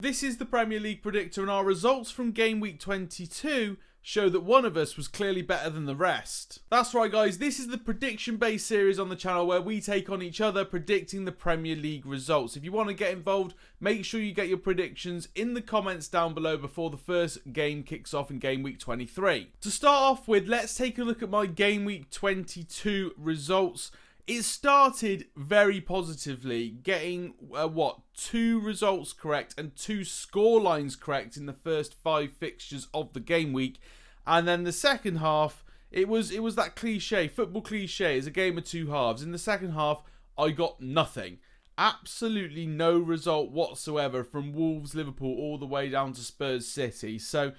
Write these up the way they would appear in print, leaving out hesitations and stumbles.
This is the Premier League Predictor, and our results from Game Week 22 show that one of us was clearly better than the rest. That's right guys, this is the prediction-based series on the channel where we take on each other predicting the Premier League results. If you want to get involved, make sure you get your predictions in the comments down below before the first game kicks off in Game Week 23. To start off with, let's take a look at my Game Week 22 results. It started very positively, getting, 2 results correct and 2 scorelines correct in the first 5 fixtures of the game week. And then the second half, it was that cliche, football cliche, it's a game of 2 halves. In the second half, I got nothing. Absolutely no result whatsoever from Wolves, Liverpool, all the way down to Spurs City. So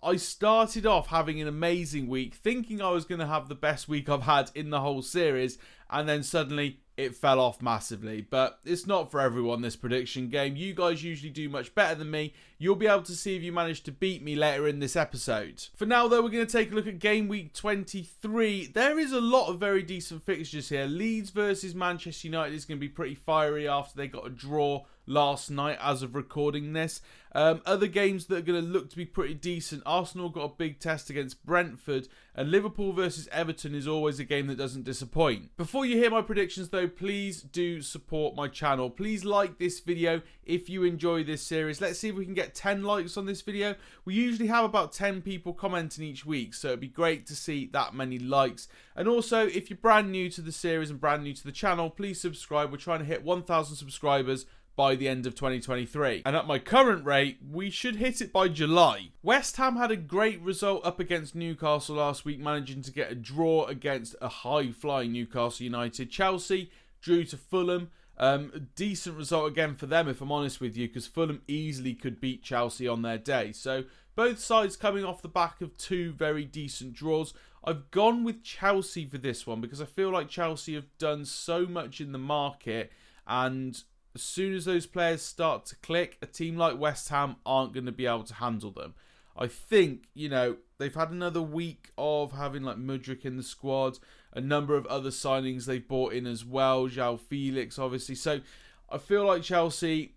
I started off having an amazing week, thinking I was going to have the best week I've had in the whole series, and then suddenly it fell off massively. But it's not for everyone, this prediction game. You guys usually do much better than me. You'll be able to see if you manage to beat me later in this episode. For now though, we're going to take a look at Game Week 23. There is a lot of very decent fixtures here. Leeds versus Manchester United is going to be pretty fiery after they got a draw last night as of recording this. Other games that are going to look to be pretty decent. Arsenal got a big test against Brentford, and Liverpool versus Everton is always a game that doesn't disappoint. Before you hear my predictions though, please do support my channel. Please like this video if you enjoy this series. Let's see if we can get 10 likes on this video. We usually have about 10 people commenting each week, so it'd be great to see that many likes. And also, if you're brand new to the series and brand new to the channel, please subscribe. We're trying to hit 1,000 subscribers by the end of 2023. And at my current rate, we should hit it by July. West Ham had a great result up against Newcastle last week, managing to get a draw against a high-flying Newcastle United. Chelsea drew to Fulham. A decent result again for them, if I'm honest with you, because Fulham easily could beat Chelsea on their day. So both sides coming off the back of 2 very decent draws. I've gone with Chelsea for this one because I feel like Chelsea have done so much in the market, and as soon as those players start to click, a team like West Ham aren't going to be able to handle them. I think, they've had another week of having like Mudryk in the squad, a number of other signings they've brought in as well, João Felix obviously. So I feel like Chelsea,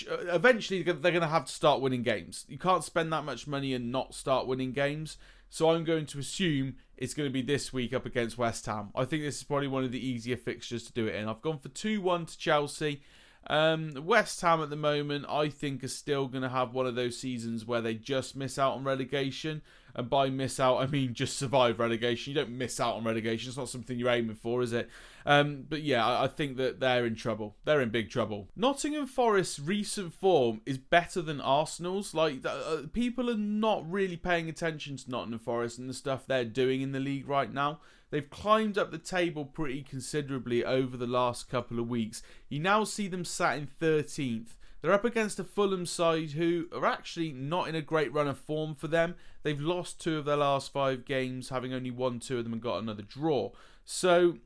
eventually they're going to have to start winning games. You can't spend that much money and not start winning games. So I'm going to assume it's going to be this week up against West Ham. I think this is probably one of the easier fixtures to do it in. I've gone for 2-1 to Chelsea. West Ham at the moment, I think, are still going to have one of those seasons where they just miss out on relegation. And by miss out, I mean just survive relegation. You don't miss out on relegation. It's not something you're aiming for, is it? But yeah, I think that they're in trouble. They're in big trouble. Nottingham Forest's recent form is better than Arsenal's. Like, people are not really paying attention to Nottingham Forest and the stuff they're doing in the league right now. They've climbed up the table pretty considerably over the last couple of weeks. You now see them sat in 13th. They're up against a Fulham side who are actually not in a great run of form for them. They've lost 2 of their last 5 games, having only won 2 of them and got another draw. So,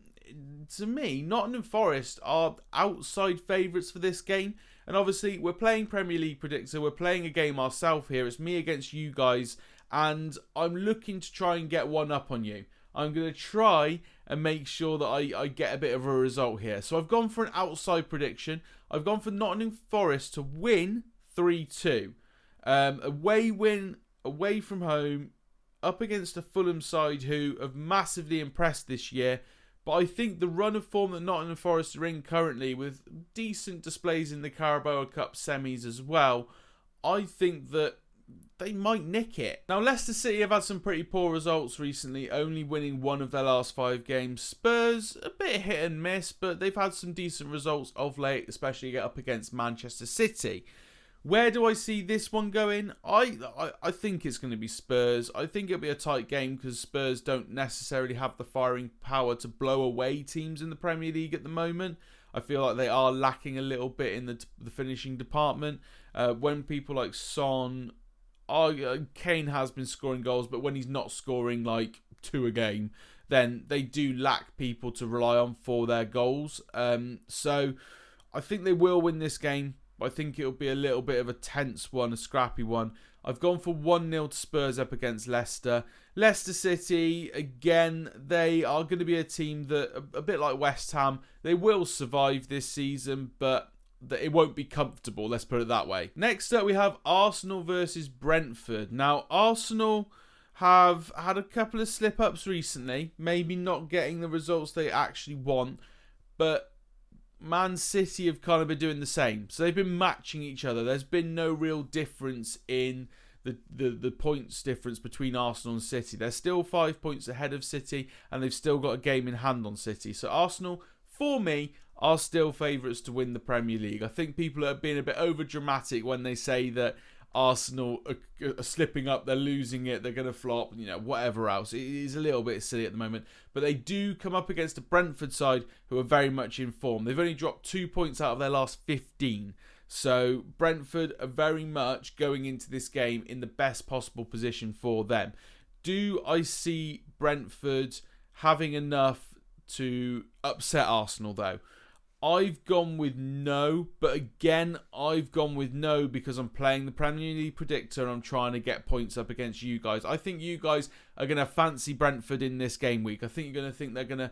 to me, Nottingham Forest are outside favourites for this game. And obviously, we're playing Premier League Predictor. We're playing a game ourselves here. It's me against you guys. And I'm looking to try and get one up on you. I'm going to try and make sure that I get a bit of a result here. So I've gone for an outside prediction. I've gone for Nottingham Forest to win 3-2. Away win, away from home, up against a Fulham side who have massively impressed this year. But I think the run of form that Nottingham Forest are in currently, with decent displays in the Carabao Cup semis as well, I think that they might nick it. Now, Leicester City have had some pretty poor results recently, only winning 1 of their last 5 games. Spurs, a bit hit and miss, but they've had some decent results of late, especially up against Manchester City. Where do I see this one going? I think it's going to be Spurs. I think it'll be a tight game because Spurs don't necessarily have the firing power to blow away teams in the Premier League at the moment. I feel like they are lacking a little bit in the finishing department. When people like Son, Kane has been scoring goals, but when he's not scoring like 2 a game, then they do lack people to rely on for their goals. So I think they will win this game. I think it'll be a little bit of a tense one, a scrappy one. I've gone for 1-0 to Spurs up against Leicester. Leicester City, again, they are going to be a team that, a bit like West Ham, they will survive this season, but that it won't be comfortable, let's put it that way. Next up, we have Arsenal versus Brentford. Now, Arsenal have had a couple of slip-ups recently, maybe not getting the results they actually want, but Man City have kind of been doing the same. So they've been matching each other. There's been no real difference in the points difference between Arsenal and City. They're still 5 points ahead of City, and they've still got a game in hand on City. So Arsenal, for me, are still favourites to win the Premier League. I think people are being a bit over dramatic when they say that Arsenal are slipping up, they're losing it, they're going to flop, whatever else. It is a little bit silly at the moment. But they do come up against a Brentford side who are very much in form. They've only dropped 2 points out of their last 15. So Brentford are very much going into this game in the best possible position for them. Do I see Brentford having enough to upset Arsenal though? I've gone with no, but again, I've gone with no because I'm playing the Premier League Predictor and I'm trying to get points up against you guys. I think you guys are going to fancy Brentford in this game week. I think you're going to think they're going to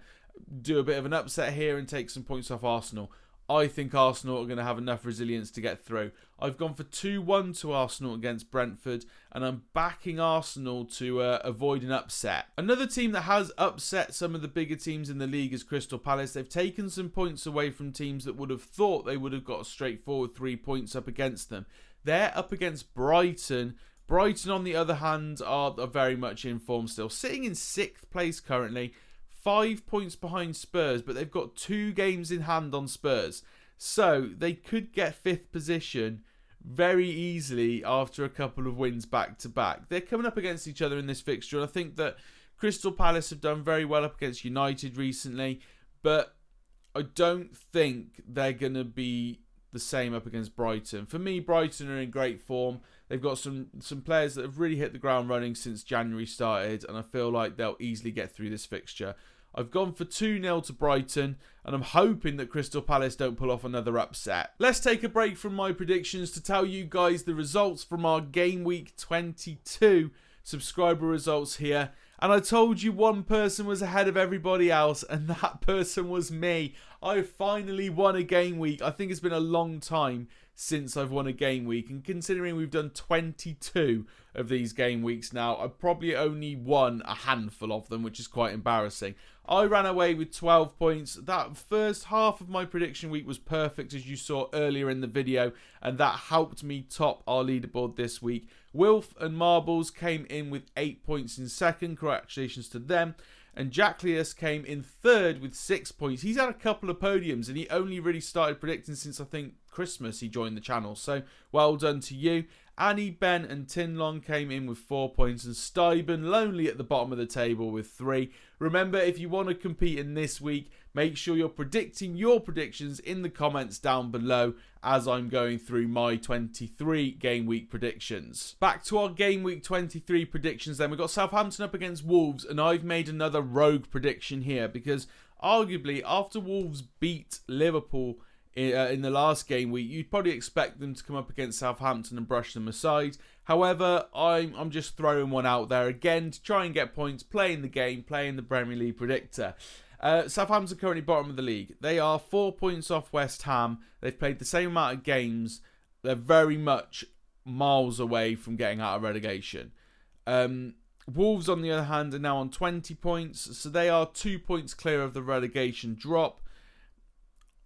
do a bit of an upset here and take some points off Arsenal. I think Arsenal are going to have enough resilience to get through. I've gone for 2-1 to Arsenal against Brentford, and I'm backing Arsenal to avoid an upset. Another team that has upset some of the bigger teams in the league is Crystal Palace. They've taken some points away from teams that would have thought they would have got a straightforward 3 points up against them. They're up against Brighton. Brighton, on the other hand, are very much in form still. Sitting in 6th place currently. 5 points behind Spurs, but they've got 2 games in hand on Spurs. So they could get 5th position very easily after a couple of wins back to back. They're coming up against each other in this fixture, and I think that Crystal Palace have done very well up against United recently, but I don't think they're going to be the same up against Brighton. For me, Brighton are in great form. They've got some players that have really hit the ground running since January started, and I feel like they'll easily get through this fixture. I've gone for 2-0 to Brighton, and I'm hoping that Crystal Palace don't pull off another upset. Let's take a break from my predictions to tell you guys the results from our Game Week 22 subscriber results here. And I told you one person was ahead of everybody else, and that person was me. I finally won a game week. I think it's been a long time since I've won a game week, and considering we've done 22 of these game weeks now, I've probably only won a handful of them, which is quite embarrassing. I ran away with 12 points. That first half of my prediction week was perfect, as you saw earlier in the video, and that helped me top our leaderboard this week. Wilf and Marbles came in with 8 points in second. Congratulations to them. And Jacklius came in third with 6 points. He's had a couple of podiums, and he only really started predicting since, I think, Christmas he joined the channel. So, well done to you. Annie, Ben and Tinlong came in with 4 points, and Steiben lonely at the bottom of the table with 3. Remember, if you want to compete in this week, make sure you're predicting your predictions in the comments down below as I'm going through my 23 game week predictions. Back to our game week 23 predictions then. We've got Southampton up against Wolves, and I've made another rogue prediction here because arguably after Wolves beat Liverpool in the last game week, you'd probably expect them to come up against Southampton and brush them aside. However, I'm just throwing one out there again to try and get points, playing the game, playing the Premier League Predictor. Southampton are currently bottom of the league. They are 4 points off West Ham. They've played the same amount of games. They're very much miles away from getting out of relegation. Wolves, on the other hand, are now on 20 points, so they are 2 points clear of the relegation drop.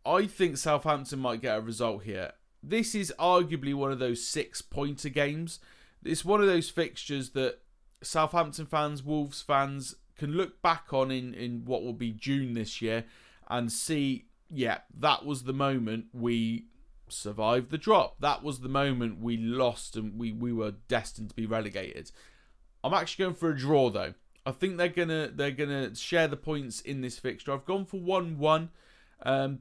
I think Southampton might get a result here. This is arguably one of those 6-pointer games. It's one of those fixtures that Southampton fans, Wolves fans can look back on in what will be June this year and see, yeah, that was the moment we survived the drop. That was the moment we lost and we were destined to be relegated. I'm actually going for a draw though. I think they're gonna share the points in this fixture. I've gone for 1-1.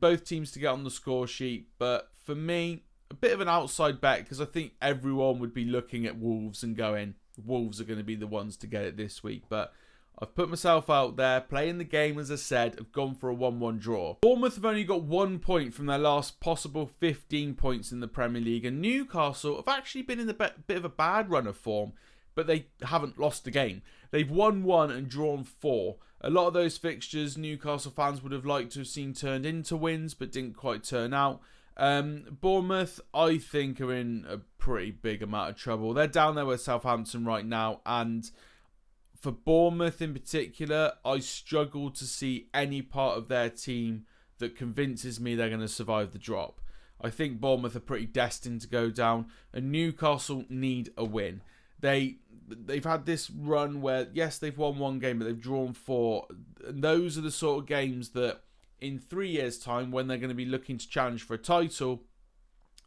Both teams to get on the score sheet, but for me, a bit of an outside bet because I think everyone would be looking at Wolves and going, Wolves are going to be the ones to get it this week. But I've put myself out there, playing the game as I said. I've gone for a 1-1 draw. Bournemouth have only got 1 point from their last possible 15 points in the Premier League, and Newcastle have actually been in a bit of a bad run of form, but they haven't lost a game. They've won 1 and drawn 4. A lot of those fixtures Newcastle fans would have liked to have seen turned into wins, but didn't quite turn out. Bournemouth, I think, are in a pretty big amount of trouble. They're down there with Southampton right now, and for Bournemouth in particular, I struggle to see any part of their team that convinces me they're going to survive the drop. I think Bournemouth are pretty destined to go down, and Newcastle need a win. They've had this run where, yes, they've won one game, but they've drawn 4. And those are the sort of games that in 3 years' time, when they're going to be looking to challenge for a title,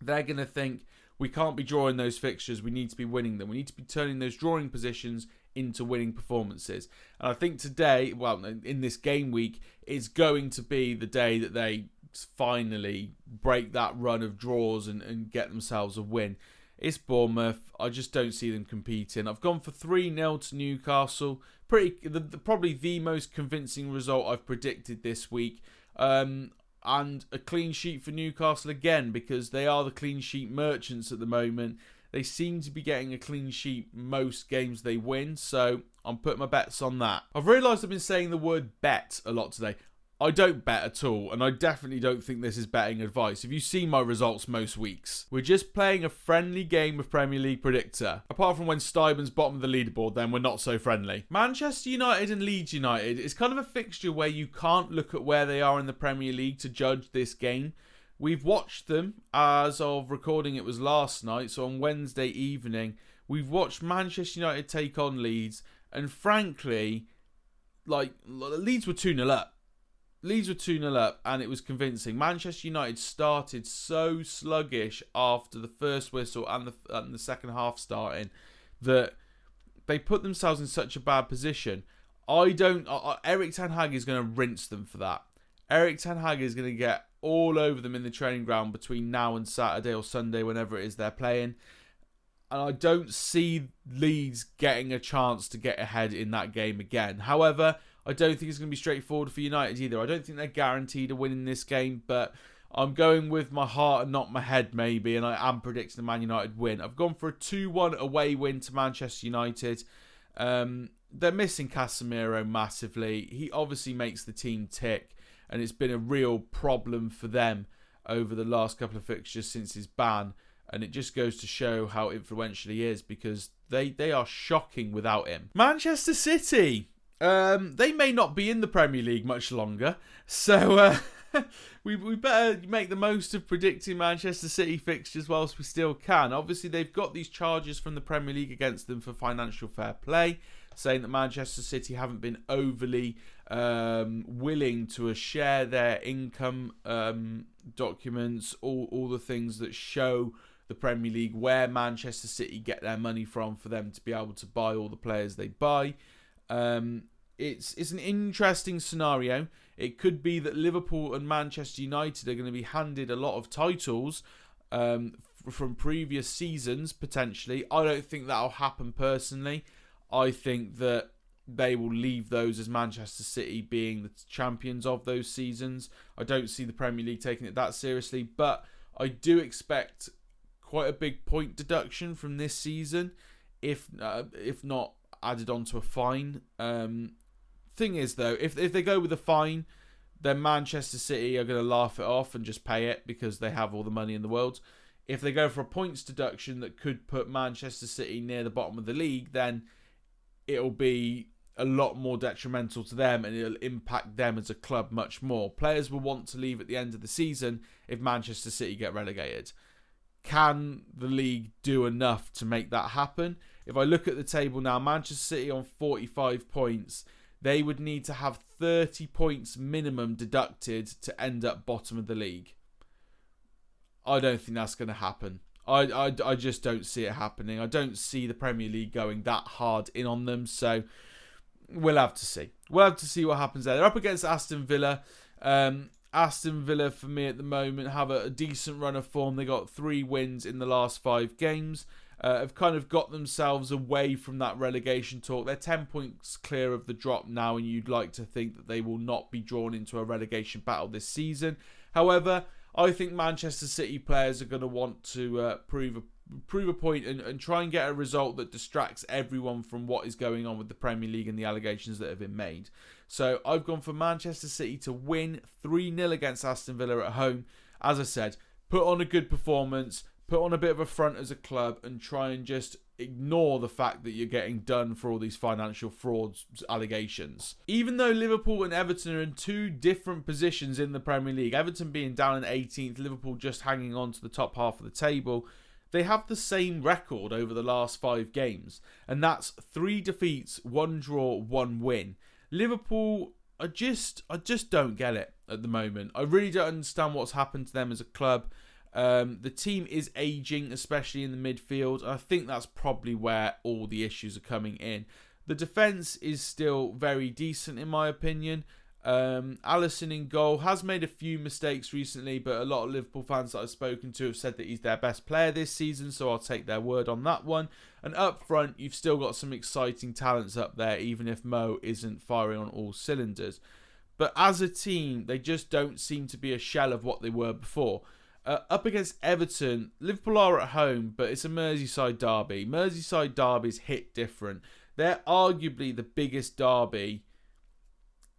they're going to think, we can't be drawing those fixtures, we need to be winning them. We need to be turning those drawing positions into winning performances. And I think today, well, in this game week, is going to be the day that they finally break that run of draws and get themselves a win. It's Bournemouth. I just don't see them competing. I've gone for 3-0 to Newcastle. Probably the most convincing result I've predicted this week. And a clean sheet for Newcastle again, because they are the clean sheet merchants at the moment. They seem to be getting a clean sheet most games they win, so I'm putting my bets on that. I've realised I've been saying the word bet a lot today. I don't bet at all, and I definitely don't think this is betting advice. If you see my results most weeks, we're just playing a friendly game of Premier League Predictor. Apart from when Stuyben's bottom of the leaderboard, then we're not so friendly. Manchester United and Leeds United is kind of a fixture where you can't look at where they are in the Premier League to judge this game. We've watched them, as of recording it was last night, so on Wednesday evening, we've watched Manchester United take on Leeds, and frankly, Leeds were 2-0 up. Leeds were 2-0 up, and it was convincing. Manchester United started so sluggish after the first whistle and the second half starting that they put themselves in such a bad position. Eric Ten Hag is going to rinse them for that. Eric Ten Hag is going to get all over them in the training ground between now and Saturday or Sunday, whenever it is they're playing. And I don't see Leeds getting a chance to get ahead in that game again. However, I don't think it's going to be straightforward for United either. I don't think they're guaranteed a win in this game, but I'm going with my heart and not my head maybe, and I am predicting a Man United win. I've gone for a 2-1 away win to Manchester United. They're missing Casemiro massively. He obviously makes the team tick, and it's been a real problem for them over the last couple of fixtures since his ban. And it just goes to show how influential he is, because they are shocking without him. Manchester City. They may not be in the Premier League much longer, so we better make the most of predicting Manchester City fixtures whilst we still can. Obviously, they've got these charges from the Premier League against them for financial fair play, saying that Manchester City haven't been overly willing to share their income documents, all the things that show the Premier League where Manchester City get their money from for them to be able to buy all the players they buy. It's an interesting scenario. It could be that Liverpool and Manchester United are going to be handed a lot of titles from previous seasons, potentially. I don't think that'll happen personally. I think that they will leave those as Manchester City being the champions of those seasons. I don't see the Premier League taking it that seriously, but I do expect quite a big point deduction from this season, if not added onto a fine. Thing is, though, if they go with a fine, then Manchester City are going to laugh it off and just pay it because they have all the money in the world. If they go for a points deduction that could put Manchester City near the bottom of the league, then it'll be a lot more detrimental to them, and it'll impact them as a club much more. Players will want to leave at the end of the season if Manchester City get relegated. Can the league do enough to make that happen? If I look at the table now, Manchester City on 45 points, they would need to have 30 points minimum deducted to end up bottom of the league. I don't think that's going to happen. I just don't see it happening. I don't see the Premier League going that hard in on them, so we'll have to see. We'll have to see what happens there. They're up against Aston Villa. Aston Villa, for me at the moment, have a decent run of form. They got 3 wins in the last 5 games. Have kind of got themselves away from that relegation talk. They're 10 points clear of the drop now, and you'd like to think that they will not be drawn into a relegation battle this season. However, I think Manchester City players are going to want to prove a point and try and get a result that distracts everyone from what is going on with the Premier League and the allegations that have been made. So I've gone for Manchester City to win 3-0 against Aston Villa at home. As I said, put on a good performance, put on a bit of a front as a club, and try and just ignore the fact that you're getting done for all these financial frauds allegations. Even though Liverpool and Everton are in two different positions in the Premier League, Everton being down in 18th, Liverpool just hanging on to the top half of the table, they have the same record over the last 5 games, and that's 3 defeats, 1 draw, 1 win. Liverpool, I just don't get it at the moment. I really don't understand what's happened to them as a club. The team is ageing, especially in the midfield, and I think that's probably where all the issues are coming in. The defence is still very decent, in my opinion. Alisson in goal has made a few mistakes recently, but a lot of Liverpool fans that I've spoken to have said that he's their best player this season, so I'll take their word on that one. And up front, you've still got some exciting talents up there, even if Mo isn't firing on all cylinders. But as a team, they just don't seem to be a shell of what they were before. Up against Everton, Liverpool are at home, but it's a Merseyside derby. Merseyside derbies hit different. They're arguably the biggest derby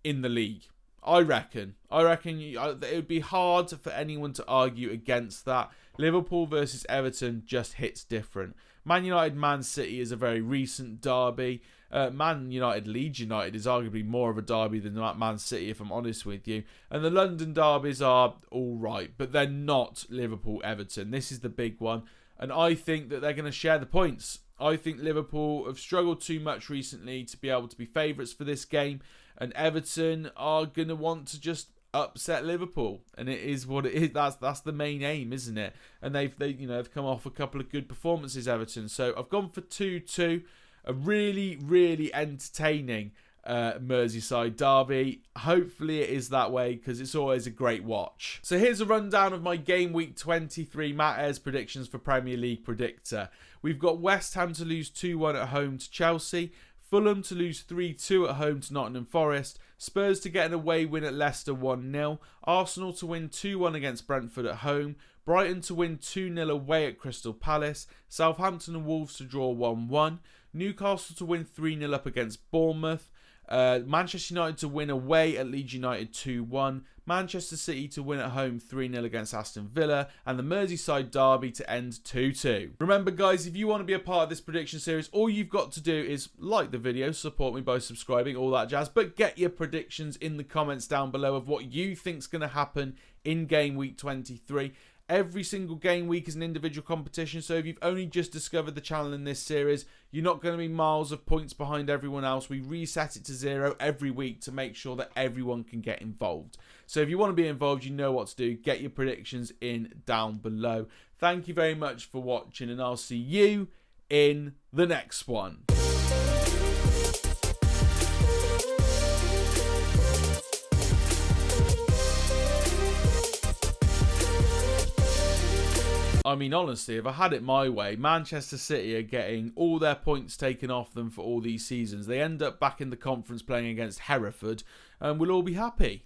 in the league, I reckon. It would be hard for anyone to argue against that. Liverpool versus Everton just hits different. Man United, Man City is a very recent derby. Man United, Leeds United is arguably more of a derby than Man City, if I'm honest with you. And the London derbies are all right, but they're not Liverpool, Everton. This is the big one, and I think that they're going to share the points. I think Liverpool have struggled too much recently to be able to be favourites for this game, and Everton are going to want to just upset Liverpool, and it is what it is. That's the main aim, isn't it? And they've come off a couple of good performances, Everton. So I've gone for 2-2, a really, really entertaining Merseyside derby. Hopefully it is that way, because it's always a great watch. So here's a rundown of my Game Week 23 Matt Ayres predictions for Premier League Predictor. We've got West Ham to lose 2-1 at home to Chelsea, Fulham to lose 3-2 at home to Nottingham Forest, Spurs to get an away win at Leicester 1-0, Arsenal to win 2-1 against Brentford at home, Brighton to win 2-0 away at Crystal Palace, Southampton and Wolves to draw 1-1, Newcastle to win 3-0 up against Bournemouth, Manchester United to win away at Leeds United 2-1, Manchester City to win at home 3-0 against Aston Villa, and the Merseyside derby to end 2-2. Remember guys, if you want to be a part of this prediction series, all you've got to do is like the video, support me by subscribing, all that jazz, but get your predictions in the comments down below of what you think's going to happen in Game Week 23. Every single game week is an individual competition, so if you've only just discovered the channel in this series, you're not going to be miles of points behind everyone else. We reset it to 0 every week to make sure that everyone can get involved. So if you want to be involved, you know what to do. Get your predictions in down below. Thank you very much for watching, and I'll see you in the next one. I mean, honestly, if I had it my way, Manchester City are getting all their points taken off them for all these seasons. They end up back in the conference playing against Hereford, and we'll all be happy.